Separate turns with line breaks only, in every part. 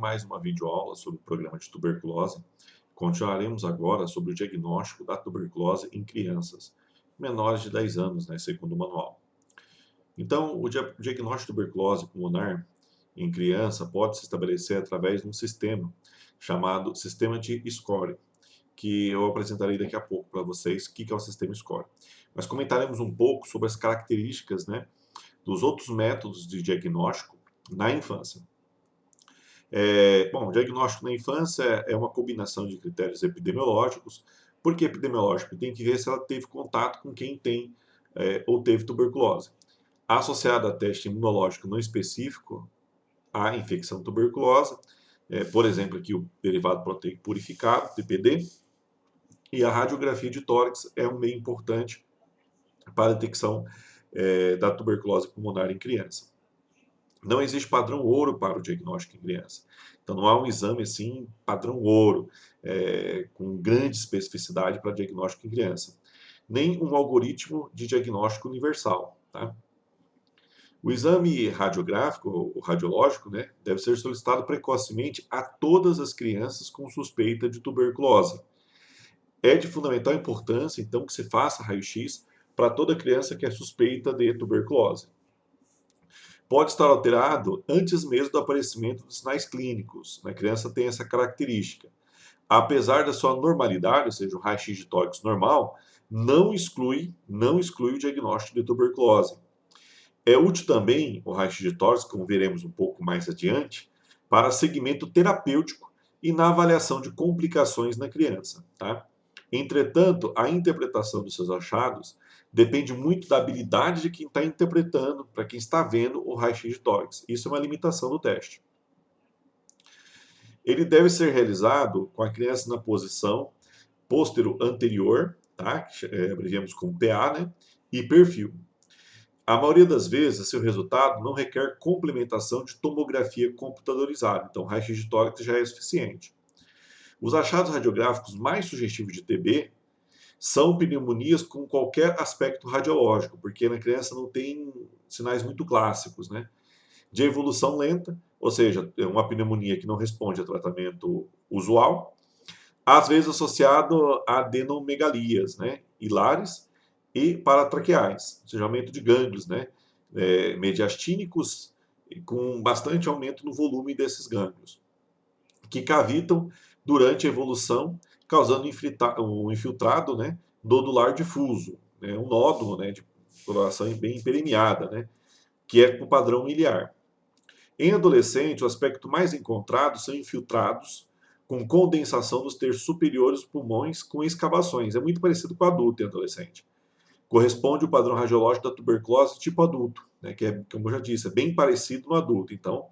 mais uma videoaula sobre o programa de tuberculose. Continuaremos agora sobre o diagnóstico da tuberculose em crianças menores de 10 anos, segundo o manual. Então, o diagnóstico de tuberculose pulmonar em criança pode se estabelecer através de um sistema chamado sistema de score, que eu apresentarei daqui a pouco para vocês o que é o sistema score. Mas comentaremos um pouco sobre as características, dos outros métodos de diagnóstico na infância. Bom, o diagnóstico na infância é uma combinação de critérios epidemiológicos. Por que epidemiológico? Tem que ver se ela teve contato com quem tem ou teve tuberculose. Associado a teste imunológico não específico à infecção tuberculosa, por exemplo, aqui o derivado proteico purificado, TPD, e a radiografia de tórax é um meio importante para a detecção da tuberculose pulmonar em criança. Não existe padrão ouro para o diagnóstico em criança. Então, não há um exame assim, padrão ouro, com grande especificidade para diagnóstico em criança. Nem um algoritmo de diagnóstico universal. Tá? O exame radiográfico, ou radiológico, deve ser solicitado precocemente a todas as crianças com suspeita de tuberculose. É de fundamental importância, então, que se faça raio-x para toda criança que é suspeita de tuberculose. Pode estar alterado antes mesmo do aparecimento dos sinais clínicos. A criança tem essa característica. Apesar da sua normalidade, ou seja, o raio-x de tórax normal, não exclui o diagnóstico de tuberculose. É útil também o raio-x de tórax, como veremos um pouco mais adiante, para segmento terapêutico e na avaliação de complicações na criança. Tá? Entretanto, a interpretação dos seus achados depende muito da habilidade de quem está interpretando, para quem está vendo o raio-x de tórax. Isso é uma limitação do teste. Ele deve ser realizado com a criança na posição póstero-anterior, tá? Que abreviamos como PA, e perfil. A maioria das vezes, seu resultado não requer complementação de tomografia computadorizada, então raio-x de tórax já é suficiente. Os achados radiográficos mais sugestivos de TB são pneumonias com qualquer aspecto radiológico, porque na criança não tem sinais muito clássicos, de evolução lenta, ou seja, é uma pneumonia que não responde a tratamento usual, às vezes associado a adenomegalias, hilares e paratraqueais, ou seja, aumento de gânglios, mediastínicos, com bastante aumento no volume desses gânglios, que cavitam durante a evolução, causando um infiltrado nodular difuso, um nódulo de coloração bem permeada, que é o padrão miliar. Em adolescente, o aspecto mais encontrado são infiltrados com condensação dos terços superiores dos pulmões com escavações. É muito parecido com adulto em adolescente. Corresponde ao padrão radiológico da tuberculose tipo adulto, que é, como eu já disse, é bem parecido no adulto. Então,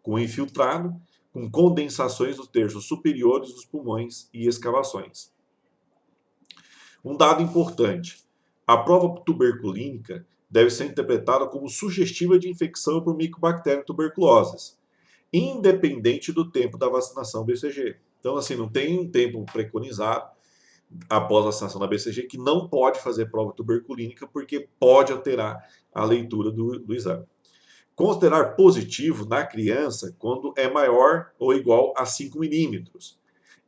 com infiltrado, com condensações dos terços superiores dos pulmões e escavações. Um dado importante: a prova tuberculínica deve ser interpretada como sugestiva de infecção por Mycobacterium tuberculosis, independente do tempo da vacinação BCG. Então, assim, não tem um tempo preconizado após a vacinação da BCG que não pode fazer prova tuberculínica porque pode alterar a leitura do exame. Considerar positivo na criança quando é maior ou igual a 5 milímetros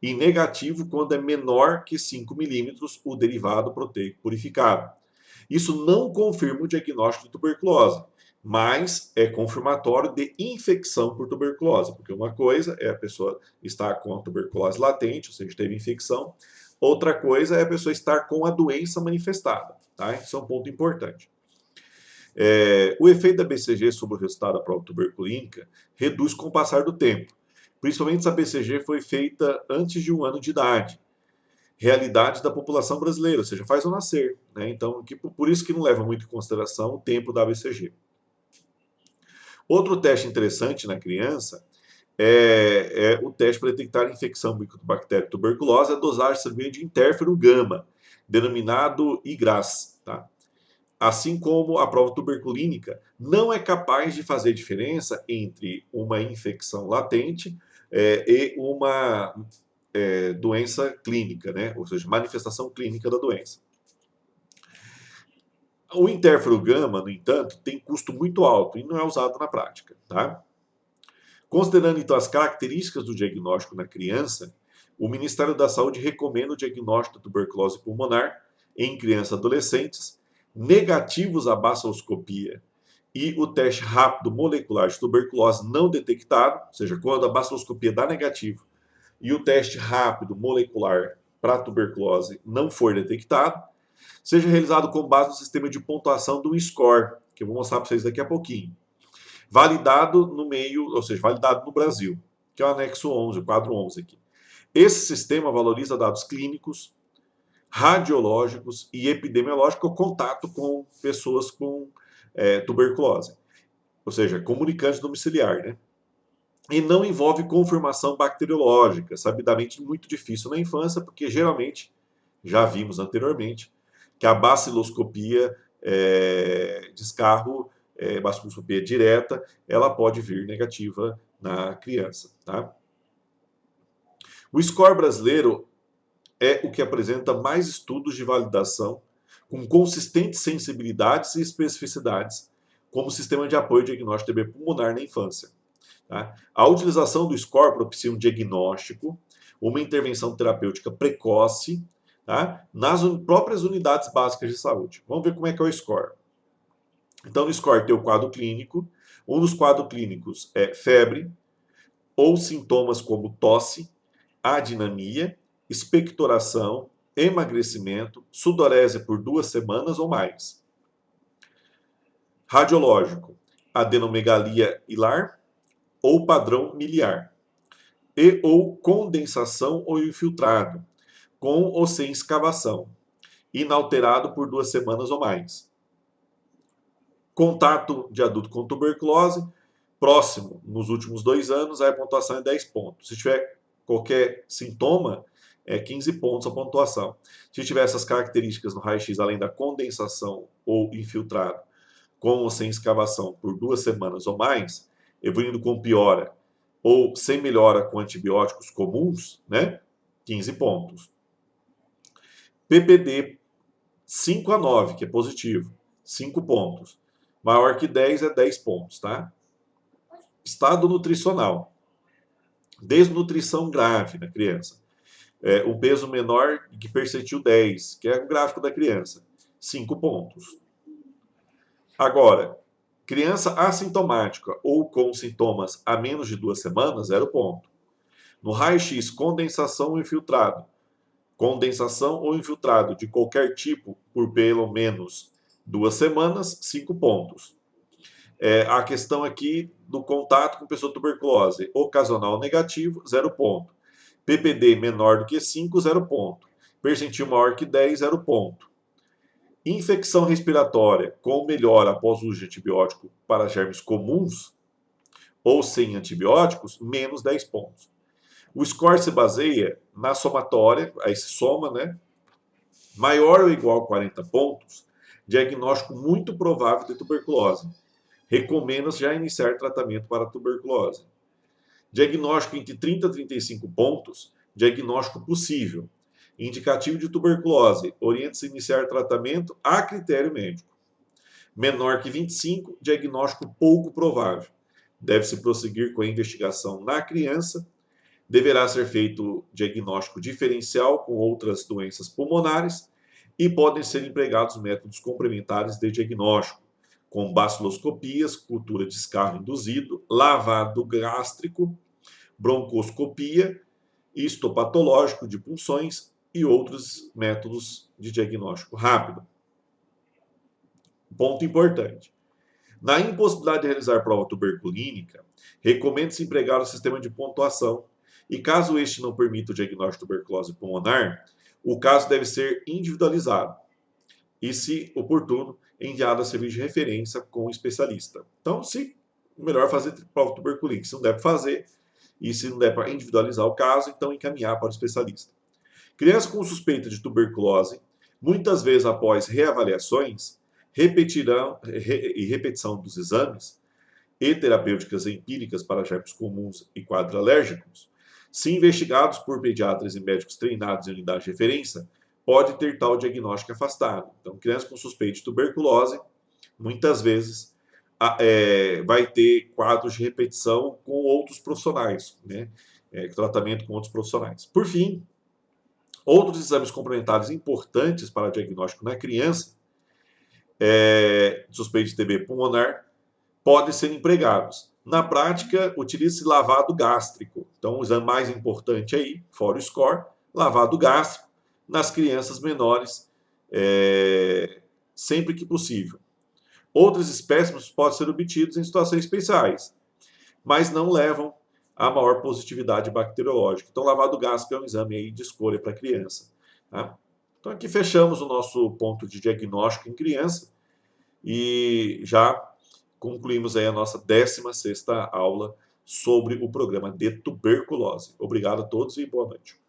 e negativo quando é menor que 5 milímetros o derivado proteico purificado. Isso não confirma o diagnóstico de tuberculose, mas é confirmatório de infecção por tuberculose, porque uma coisa é a pessoa estar com a tuberculose latente, ou seja, teve infecção, outra coisa é a pessoa estar com a doença manifestada, tá? Isso é um ponto importante. O efeito da BCG sobre o resultado da prova tuberculínica reduz com o passar do tempo, principalmente se a BCG foi feita antes de 1 ano de idade. Realidade da população brasileira, ou seja, faz ao nascer. Então, por isso que não leva muito em consideração o tempo da BCG. Outro teste interessante na criança é o teste para detectar infecção por bactéria tuberculose, a dosagem sanguínea de interferon gama, denominado IGRAS. Tá? Assim como a prova tuberculínica não é capaz de fazer diferença entre uma infecção latente e uma doença clínica, ou seja, manifestação clínica da doença. O interferon gama, no entanto, tem custo muito alto e não é usado na prática. Tá? Considerando então as características do diagnóstico na criança, o Ministério da Saúde recomenda o diagnóstico de tuberculose pulmonar em crianças e adolescentes negativos à baciloscopia e o teste rápido molecular de tuberculose não detectado, ou seja, quando a baciloscopia dá negativo e o teste rápido molecular para tuberculose não for detectado, seja realizado com base no sistema de pontuação do SCORE, que eu vou mostrar para vocês daqui a pouquinho. Validado no meio, ou seja, validado no Brasil, que é o anexo 11, o quadro 11 aqui. Esse sistema valoriza dados clínicos, radiológicos e epidemiológicos com contato com pessoas com tuberculose, ou seja, comunicante domiciliar, né? E não envolve confirmação bacteriológica, sabidamente muito difícil na infância, porque geralmente, já vimos anteriormente, que a baciloscopia descarro, baciloscopia direta, ela pode vir negativa na criança. Tá? O score brasileiro é o que apresenta mais estudos de validação com consistentes sensibilidades e especificidades como sistema de apoio diagnóstico de TB pulmonar na infância. Tá? A utilização do score propicia um diagnóstico, uma intervenção terapêutica precoce, tá? Nas próprias unidades básicas de saúde. Vamos ver como é que é o score. Então, no score tem o quadro clínico. Um dos quadros clínicos é febre ou sintomas como tosse, adinamia, expectoração, emagrecimento, sudorese por 2 semanas ou mais. Radiológico, adenomegalia hilar ou padrão miliar. E ou condensação ou infiltrado, com ou sem escavação, inalterado por 2 semanas ou mais. Contato de adulto com tuberculose, próximo nos últimos 2 anos, aí a pontuação é 10 pontos. Se tiver qualquer sintoma, é 15 pontos a pontuação. Se tiver essas características no raio-x, além da condensação ou infiltrado, com ou sem escavação por 2 semanas ou mais, evoluindo com piora ou sem melhora com antibióticos comuns, né? 15 pontos. PPD 5 a 9, que é positivo, 5 pontos. Maior que 10 é 10 pontos, tá? Estado nutricional. Desnutrição grave na criança. Um peso menor que percentil 10, que é o gráfico da criança. 5 pontos. Agora, criança assintomática ou com sintomas a menos de 2 semanas, 0 ponto. No raio-x, condensação ou infiltrado. Condensação ou infiltrado de qualquer tipo por pelo menos 2 semanas, 5 pontos. A questão aqui do contato com pessoa tuberculose. Ocasional negativo, 0 ponto. PPD menor do que 5, 0 ponto. Percentil maior que 10, 0 ponto. Infecção respiratória com melhora após o uso de antibiótico para germes comuns ou sem antibióticos, menos 10 pontos. O score se baseia na somatória, aí se soma, né? Maior ou igual a 40 pontos, diagnóstico muito provável de tuberculose. Recomenda-se já iniciar tratamento para tuberculose. Diagnóstico entre 30 e 35 pontos, diagnóstico possível. Indicativo de tuberculose, orienta-se a iniciar tratamento a critério médico. Menor que 25, diagnóstico pouco provável. Deve-se prosseguir com a investigação na criança. Deverá ser feito diagnóstico diferencial com outras doenças pulmonares e podem ser empregados métodos complementares de diagnóstico, com baciloscopias, cultura de escarro induzido, lavado gástrico, broncoscopia, histopatológico de punções e outros métodos de diagnóstico rápido. Ponto importante. Na impossibilidade de realizar prova tuberculínica, recomenda-se empregar o sistema de pontuação e, caso este não permita o diagnóstico de tuberculose pulmonar, o caso deve ser individualizado e, se oportuno, enviado a serviço de referência com o especialista. Então, se melhor fazer prova tuberculínica, se não der para fazer, e se não der para individualizar o caso, então encaminhar para o especialista. Crianças com suspeita de tuberculose, muitas vezes após reavaliações, repetição dos exames e terapêuticas empíricas para germes comuns e quadros alérgicos, se investigados por pediatras e médicos treinados em unidade de referência, pode ter tal diagnóstico afastado. Então, crianças com suspeita de tuberculose, muitas vezes, vai ter quadros de repetição com outros profissionais, né? Tratamento com outros profissionais. Por fim, outros exames complementares importantes para diagnóstico na criança, suspeito de TB pulmonar, podem ser empregados. Na prática, utiliza-se lavado gástrico. Então, o exame mais importante aí, fora o score, lavado gástrico nas crianças menores, sempre que possível. Outros espécimes podem ser obtidos em situações especiais, mas não levam a maior positividade bacteriológica. Então, lavado gástrico é um exame aí de escolha para criança. Tá? Então, aqui fechamos o nosso ponto de diagnóstico em criança e já concluímos aí a nossa 16ª aula sobre o programa de tuberculose. Obrigado a todos e boa noite.